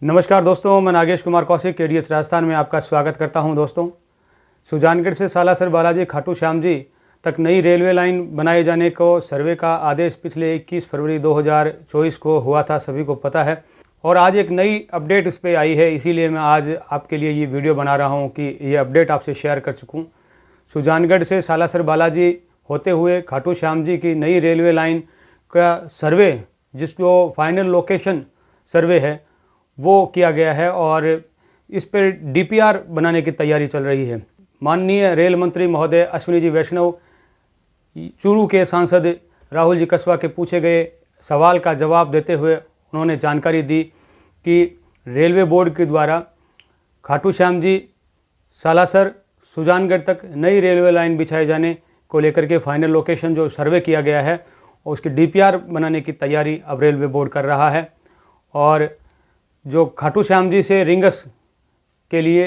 नमस्कार दोस्तों, मैं नागेश कुमार कौशिक केडीएस राजस्थान में आपका स्वागत करता हूं। दोस्तों, सुजानगढ़ से सालासर बालाजी खाटू श्याम जी तक नई रेलवे लाइन बनाए जाने को सर्वे का आदेश पिछले 21 फरवरी 2024 को हुआ था, सभी को पता है। और आज एक नई अपडेट इस पर आई है, इसीलिए मैं आज आपके लिए ये वीडियो बना रहा हूँ कि ये अपडेट आपसे शेयर कर चुकूँ। सुजानगढ़ से सालासर बालाजी होते हुए खाटू श्याम जी की नई रेलवे लाइन का सर्वे, जिसको फाइनल लोकेशन सर्वे है, वो किया गया है और इस पर डीपीआर बनाने की तैयारी चल रही है। माननीय रेल मंत्री महोदय अश्विनी जी वैष्णव चूरू के सांसद राहुल जी कसवा के पूछे गए सवाल का जवाब देते हुए उन्होंने जानकारी दी कि रेलवे बोर्ड के द्वारा खाटू श्याम जी सालासर सुजानगढ़ तक नई रेलवे लाइन बिछाए जाने को लेकर के फाइनल लोकेशन जो सर्वे किया गया है उसकी डीपीआर बनाने की तैयारी अब रेलवे बोर्ड कर रहा है। और जो खाटू श्याम जी से रिंगस के लिए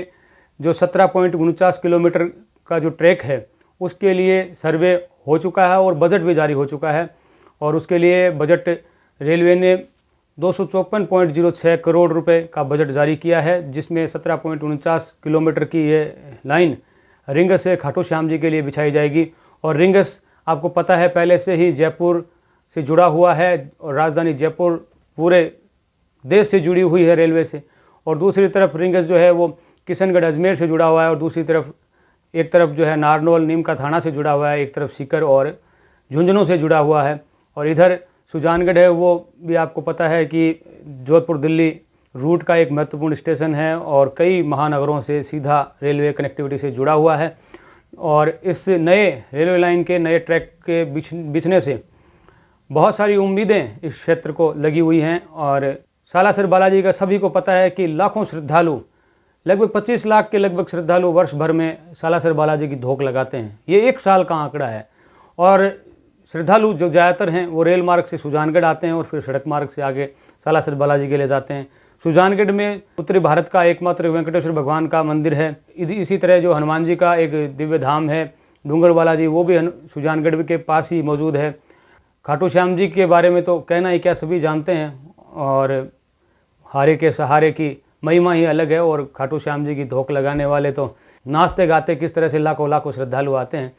जो 17.49 किलोमीटर का जो ट्रैक है उसके लिए सर्वे हो चुका है और बजट भी जारी हो चुका है। और उसके लिए बजट रेलवे ने 254.06 करोड़ रुपए का बजट जारी किया है, जिसमें 17.49 किलोमीटर की ये लाइन रिंगस से खाटू श्याम जी के लिए बिछाई जाएगी। और रिंगस आपको पता है पहले से ही जयपुर से जुड़ा हुआ है और राजधानी जयपुर पूरे देश से जुड़ी हुई है रेलवे से। और दूसरी तरफ रिंगस जो है वो किशनगढ़ अजमेर से जुड़ा हुआ है और दूसरी तरफ एक तरफ जो है नारनौल नीम का थाना से जुड़ा हुआ है, एक तरफ सीकर और झुंझुनू से जुड़ा हुआ है। और इधर सुजानगढ़ है वो भी आपको पता है कि जोधपुर दिल्ली रूट का एक महत्वपूर्ण स्टेशन है और कई महानगरों से सीधा रेलवे कनेक्टिविटी से जुड़ा हुआ है। और इस नए रेलवे लाइन के नए ट्रैक के बिछने से बहुत सारी उम्मीदें इस क्षेत्र को लगी हुई हैं। और सालासर बालाजी का सभी को पता है कि लाखों श्रद्धालु, लगभग 25 लाख के लगभग श्रद्धालु वर्ष भर में सालासर बालाजी की धोख लगाते हैं। ये एक साल का आंकड़ा है। और श्रद्धालु जो ज़्यादातर हैं वो रेल मार्ग से सुजानगढ़ आते हैं और फिर सड़क मार्ग से आगे सालासर बालाजी के लिए जाते हैं। सुजानगढ़ में उत्तरी भारत का एकमात्र वेंकटेश्वर भगवान का मंदिर है। इसी तरह जो हनुमान जी का एक दिव्य धाम है डूंगर बालाजी, वो भी सुजानगढ़ के पास ही मौजूद है। खाटू श्याम जी के बारे में तो कहना ही क्या, सभी जानते हैं। और हारे के सहारे की महिमा ही अलग है। और खाटू श्याम जी की धोख लगाने वाले तो नाचते गाते किस तरह से लाखों लाखों श्रद्धालु आते हैं।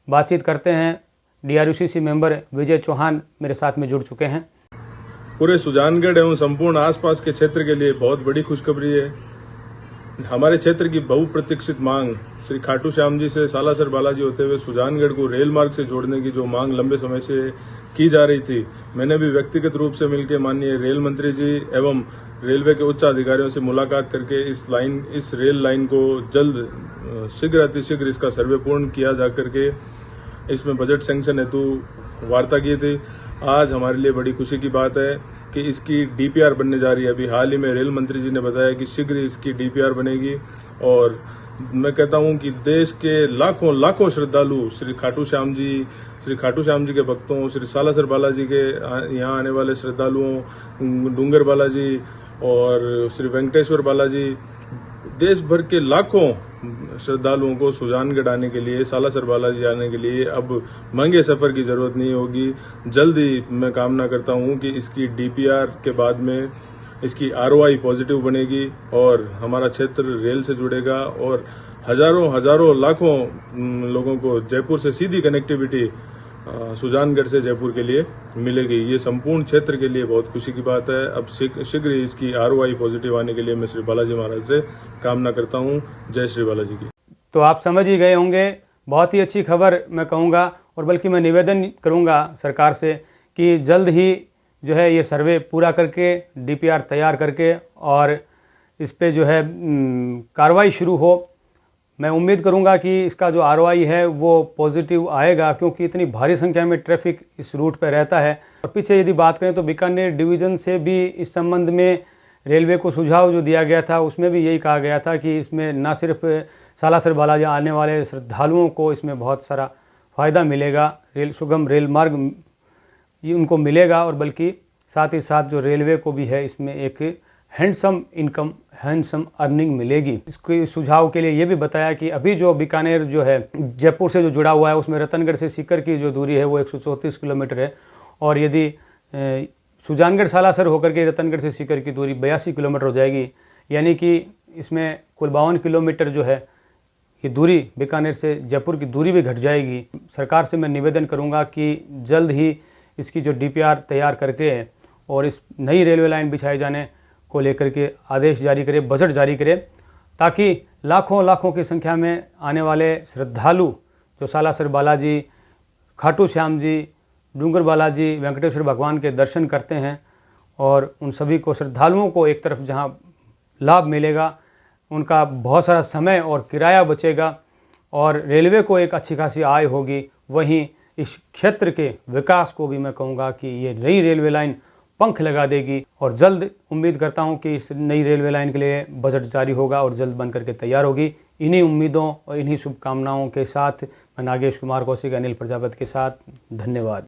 बातचीत करते हैं, डीआरयूसीसी मेंबर विजय चौहान मेरे साथ में जुड़ चुके हैं। पूरे सुजानगढ़ एवं संपूर्ण आसपास के क्षेत्र के लिए बहुत बड़ी खुशखबरी है। हमारे क्षेत्र की बहुप्रतीक्षित मांग श्री खाटू श्याम जी से सालासर बालाजी होते हुए सुजानगढ़ को रेल मार्ग से जोड़ने की जो मांग लंबे समय से की जा रही थी, मैंने भी व्यक्तिगत रूप से मिलकर माननीय रेल मंत्री जी एवं रेलवे के उच्च अधिकारियों से मुलाकात करके इस रेल लाइन को जल्द शीघ्र अतिशीघ्र इसका सर्वे पूर्ण किया जा करके इसमें बजट सैंक्शन हेतु वार्ता की थी। आज हमारे लिए बड़ी खुशी की बात है कि इसकी डीपीआर बनने जा रही है। अभी हाल ही में रेल मंत्री जी ने बताया कि शीघ्र इसकी डीपीआर बनेगी। और मैं कहता हूं कि देश के लाखों लाखों श्रद्धालु श्री खाटू श्याम जी के भक्तों, श्री सालासर बालाजी के यहाँ आने वाले श्रद्धालुओं, डूंगर बालाजी और श्री वेंकटेश्वर बालाजी, देश भर के लाखों श्रद्धालुओं को सुजानगढ़ आने के लिए, सालासर बालाजी आने के लिए अब महंगे सफर की जरूरत नहीं होगी। जल्द ही मैं कामना करता हूं कि इसकी डीपीआर के बाद में इसकी आरओआई पॉजिटिव बनेगी और हमारा क्षेत्र रेल से जुड़ेगा और हजारों लाखों लोगों को जयपुर से सीधी कनेक्टिविटी सुजानगढ़ से जयपुर के लिए मिलेगी। ये संपूर्ण क्षेत्र के लिए बहुत खुशी की बात है। अब शीघ्र इसकी आरओआई पॉजिटिव आने के लिए मैं श्री बालाजी महाराज से कामना करता हूँ। जय श्री बालाजी की। तो आप समझ ही गए होंगे, बहुत ही अच्छी खबर मैं कहूँगा। और बल्कि मैं निवेदन करूँगा सरकार से कि जल्द ही जो है ये सर्वे पूरा करके डीपीआर तैयार करके और इस पे जो है कार्रवाई शुरू हो। मैं उम्मीद करूंगा कि इसका जो आरओआई है वो पॉजिटिव आएगा, क्योंकि इतनी भारी संख्या में ट्रैफिक इस रूट पर रहता है। और पीछे यदि बात करें तो बीकानेर डिवीज़न से भी इस संबंध में रेलवे को सुझाव जो दिया गया था उसमें भी यही कहा गया था कि इसमें न सिर्फ सालासर बालाजी आने वाले श्रद्धालुओं को इसमें बहुत सारा फ़ायदा मिलेगा, सुगम रेल मार्ग उनको मिलेगा, और बल्कि साथ ही साथ जो रेलवे को भी है इसमें एक हैंडसम इनकम, हैंडसम अर्निंग मिलेगी। इसके सुझाव के लिए ये भी बताया कि अभी जो बीकानेर जो है जयपुर से जो जुड़ा हुआ है उसमें रतनगढ़ से सीकर की जो दूरी है वो 134 किलोमीटर है। और यदि सुजानगढ़ सालासर होकर के रतनगढ़ से सीकर की दूरी 82 किलोमीटर हो जाएगी, यानी कि इसमें कुल 52 किलोमीटर जो है ये दूरी बीकानेर से जयपुर की दूरी भी घट जाएगी। सरकार से मैं निवेदन करूंगा कि जल्द ही इसकी जो डीपीआर तैयार करके और इस नई रेलवे लाइन बिछाए जाने को लेकर के आदेश जारी करे, बजट जारी करे, ताकि लाखों लाखों की संख्या में आने वाले श्रद्धालु जो सालासर बालाजी, खाटू श्याम जी, डूंगर बालाजी, वेंकटेश्वर भगवान के दर्शन करते हैं, और उन सभी को श्रद्धालुओं को एक तरफ जहां लाभ मिलेगा, उनका बहुत सारा समय और किराया बचेगा और रेलवे को एक अच्छी खासी आय होगी, वहीं इस क्षेत्र के विकास को भी मैं कहूँगा कि ये नई रेलवे लाइन पंख लगा देगी। और जल्द उम्मीद करता हूँ कि इस नई रेलवे लाइन के लिए बजट जारी होगा और जल्द बन करके तैयार होगी। इन्हीं उम्मीदों और इन्हीं शुभकामनाओं के साथ मैं नागेश कुमार कौशिक, अनिल प्रजापति के साथ, धन्यवाद।